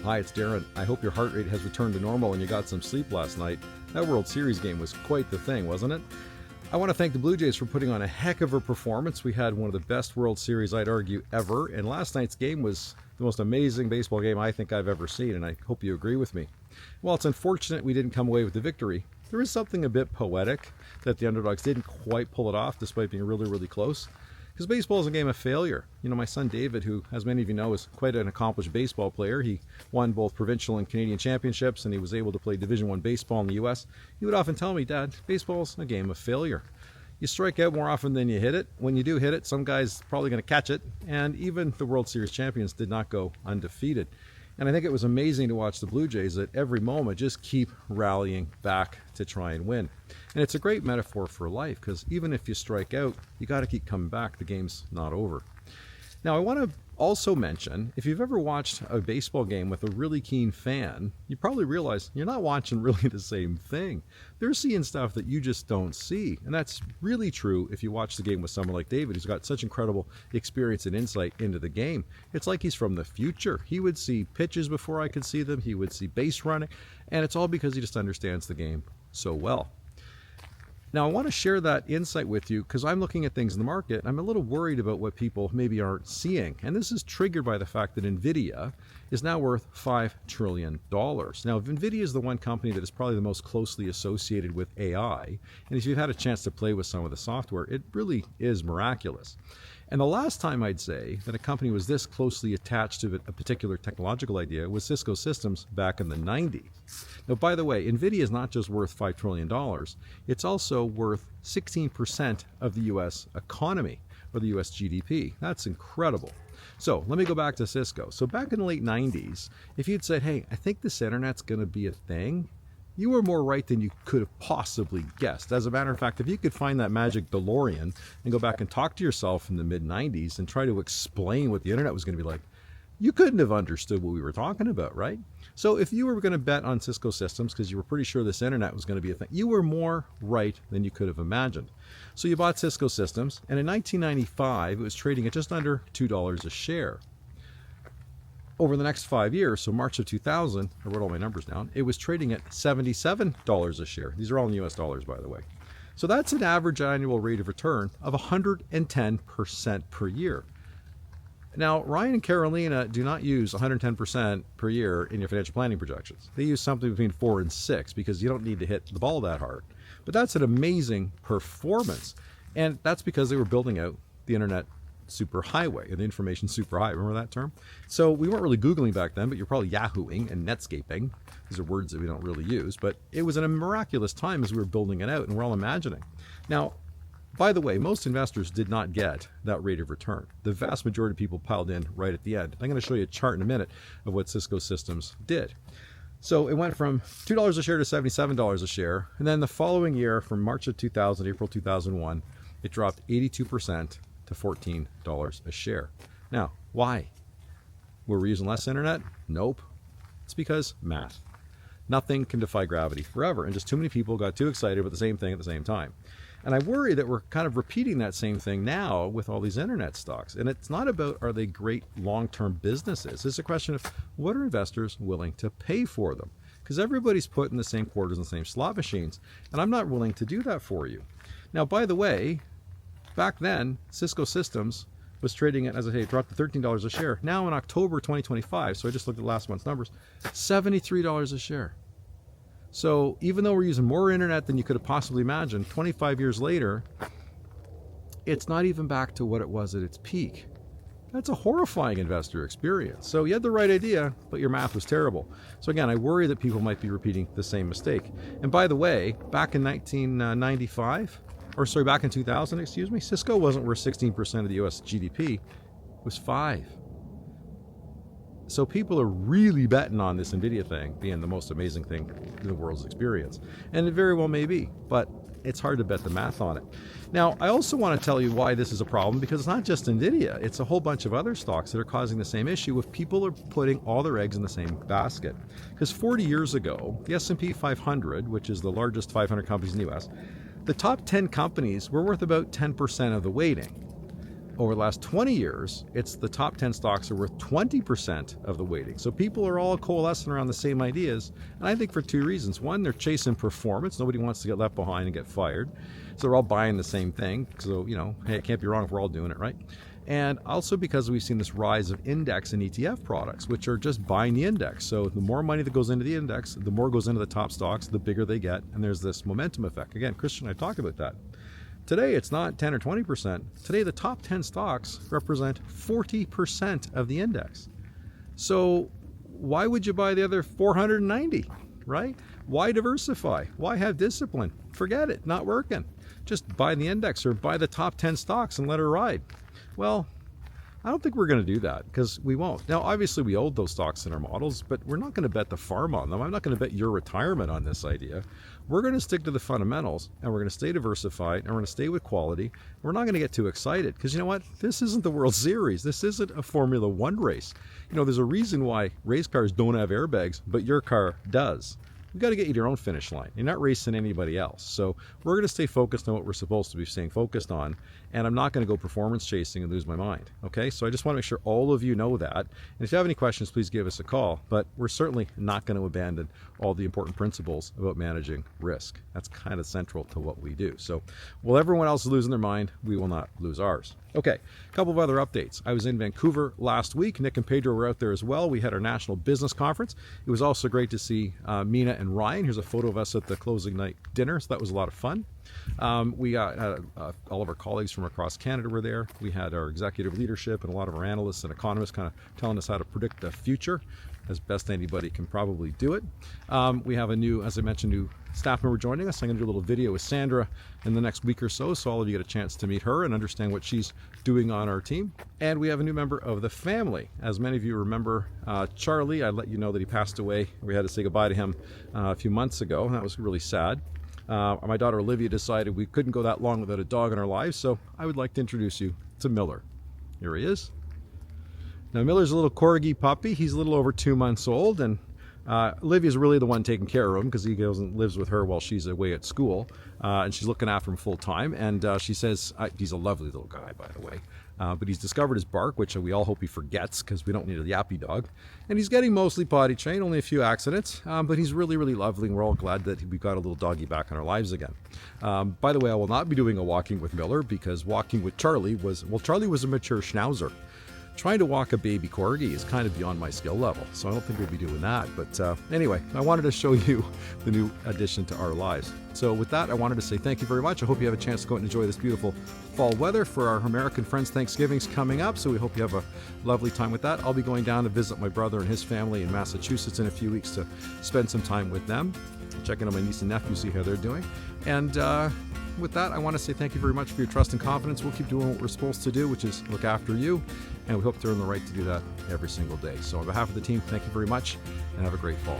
Hi, it's Darren. I hope your heart rate has returned to normal and you got some sleep last night. That World Series game was quite the thing, wasn't it? I want to thank the Blue Jays for putting on a heck of a performance. We had one of the best World Series, I'd argue, ever, and last night's game was the most amazing baseball game I think I've ever seen, and I hope you agree with me. While it's unfortunate we didn't come away with the victory, there is something a bit poetic that the underdogs didn't quite pull it off despite being really, really close. Because baseball is a game of failure. You know, my son David, who, as many of you know, is quite an accomplished baseball player. He won both provincial and Canadian championships, and he was able to play Division I baseball in the U.S. He would often tell me, Dad, baseball's a game of failure. You strike out more often than you hit it. When you do hit it, some guy's probably going to catch it. And even the World Series champions did not go undefeated. And I think it was amazing to watch the Blue Jays at every moment just keep rallying back to try and win. And it's a great metaphor for life, because even if you strike out, you got to keep coming back. The game's not over. Now, I want to also mention, if you've ever watched a baseball game with a really keen fan, you probably realize you're not watching really the same thing. They're seeing stuff that you just don't see. And that's really true if you watch the game with someone like David, who's got such incredible experience and insight into the game. It's like he's from the future. He would see pitches before I could see them. He would see base running. And it's all because he just understands the game so well. Now, I want to share that insight with you because I'm looking at things in the market. I'm a little worried about what people maybe aren't seeing. And this is triggered by the fact that Nvidia is now worth $5 trillion. Now, Nvidia is the one company that is probably the most closely associated with AI. And if you've had a chance to play with some of the software, it really is miraculous. And the last time I'd say that a company was this closely attached to a particular technological idea was Cisco Systems back in the 90s. Now, by the way, Nvidia is not just worth $5 trillion, it's also worth 16% of the US economy, or the US GDP. That's incredible. So let me go back to Cisco. So back in the late 90s, if you'd said, hey, I think this internet's going to be a thing, you were more right than you could have possibly guessed. As a matter of fact, if you could find that magic DeLorean and go back and talk to yourself in the mid-90s and try to explain what the internet was going to be like, you couldn't have understood what we were talking about, right? So if you were going to bet on Cisco Systems because you were pretty sure this internet was going to be a thing, you were more right than you could have imagined. So you bought Cisco Systems, and in 1995, it was trading at just under $2 a share. Over the next 5 years, so March of 2000, I wrote all my numbers down, it was trading at $77 a share. These are all in US dollars, by the way. So that's an average annual rate of return of 110% per year. Now, Ryan and Carolina do not use 110% per year in your financial planning projections. They use something between 4 and 6 because you don't need to hit the ball that hard. But that's an amazing performance. And that's because they were building out the internet superhighway, or the information superhighway. Remember that term? So we weren't really Googling back then, but you're probably Yahooing and Netscaping. These are words that we don't really use, but it was in a miraculous time as we were building it out, and we're all imagining. Now, by the way, most investors did not get that rate of return. The vast majority of people piled in right at the end. I'm going to show you a chart in a minute of what Cisco Systems did. So it went from $2 a share to $77 a share, and then the following year, from March of 2000, April 2001, it dropped 82% to $14 a share. Now, why? Were we using less internet? Nope. It's because math. Nothing can defy gravity forever, and just too many people got too excited about the same thing at the same time. And I worry that we're kind of repeating that same thing now with all these internet stocks. And it's not about, are they great long-term businesses? It's a question of, what are investors willing to pay for them? Because everybody's put in the same quarters and the same slot machines, and I'm not willing to do that for you. Now, by the way, back then, Cisco Systems was trading at, as I say, it dropped to $13 a share. Now in October 2025, so I just looked at last month's numbers, $73 a share. So even though we're using more internet than you could have possibly imagined, 25 years later, it's not even back to what it was at its peak. That's a horrifying investor experience. So you had the right idea, but your math was terrible. So again, I worry that people might be repeating the same mistake. And by the way, back in 2000, Cisco wasn't worth 16% of the US GDP, it was 5%. So people are really betting on this Nvidia thing being the most amazing thing in the world's experience. And it very well may be, but it's hard to bet the math on it. Now, I also want to tell you why this is a problem, because it's not just Nvidia, it's a whole bunch of other stocks that are causing the same issue if people are putting all their eggs in the same basket. Because 40 years ago, the S&P 500, which is the largest 500 companies in the US, the top 10 companies were worth about 10% of the weighting. over the last 20 years, it's the top 10 stocks are worth 20% of the weighting. So people are all coalescing around the same ideas. And I think for two reasons. One, they're chasing performance. Nobody wants to get left behind and get fired. So they're all buying the same thing. So, hey, it can't be wrong if we're all doing it, right? And also because we've seen this rise of index and ETF products, which are just buying the index. So the more money that goes into the index, the more goes into the top stocks, the bigger they get. And there's this momentum effect. Again, Christian and I talked about that. Today, it's not 10 or 20%. Today, the top 10 stocks represent 40% of the index. So why would you buy the other 490, right? Why diversify? Why have discipline? Forget it, not working. Just buy the index or buy the top 10 stocks and let her ride. Well, I don't think we're going to do that because we won't. Now, obviously, we hold those stocks in our models, but we're not going to bet the farm on them. I'm not going to bet your retirement on this idea. We're going to stick to the fundamentals, and we're going to stay diversified, and we're going to stay with quality. We're not going to get too excited because you know what? This isn't the World Series. This isn't a Formula One race. There's a reason why race cars don't have airbags, but your car does. You've got to get you to your own finish line. You're not racing anybody else. So we're going to stay focused on what we're supposed to be staying focused on. And I'm not going to go performance chasing and lose my mind. Okay, so I just want to make sure all of you know that. And if you have any questions, please give us a call. But we're certainly not going to abandon all the important principles about managing risk. That's kind of central to what we do. So while everyone else is losing their mind, we will not lose ours. Okay, a couple of other updates. I was in Vancouver last week. Nick and Pedro were out there as well. We had our national business conference. It was also great to see Mina and Ryan. Here's a photo of us at the closing night dinner. So that was a lot of fun. We got all of our colleagues from across Canada were there. We had our executive leadership and a lot of our analysts and economists kind of telling us how to predict the future as best anybody can probably do it. We have a new, as I mentioned, new staff member joining us. I'm going to do a little video with Sandra in the next week or so all of you get a chance to meet her and understand what she's doing on our team. And we have a new member of the family. As many of you remember, Charlie, I let you know that he passed away. We had to say goodbye to him a few months ago. That was really sad. My daughter Olivia decided we couldn't go that long without a dog in our lives, so I would like to introduce you to Miller. Here he is. Now Miller's a little corgi puppy. He's a little over 2 months old, and Olivia's really the one taking care of him because he goes and lives with her while she's away at school, and she's looking after him full time. And she says he's a lovely little guy, by the way. But he's discovered his bark, which we all hope he forgets because we don't need a yappy dog. And he's getting mostly potty trained, only a few accidents, but he's really, really lovely, and we're all glad that we've got a little doggy back in our lives again. By the way, I will not be doing a walking with Miller because walking with Charlie was a mature schnauzer. Trying to walk a baby corgi is kind of beyond my skill level, so I don't think we'll be doing that. But anyway, I wanted to show you the new addition to our lives. So with that, I wanted to say thank you very much. I hope you have a chance to go out and enjoy this beautiful fall weather for our American friends. Thanksgiving's coming up, so we hope you have a lovely time with that. I'll be going down to visit my brother and his family in Massachusetts in a few weeks to spend some time with them, checking on my niece and nephew, see how they're doing. And with that, I want to say thank you very much for your trust and confidence. We'll keep doing what we're supposed to do, which is look after you, and we hope to earn the right to do that every single day. So on behalf of the team, thank you very much, and have a great fall.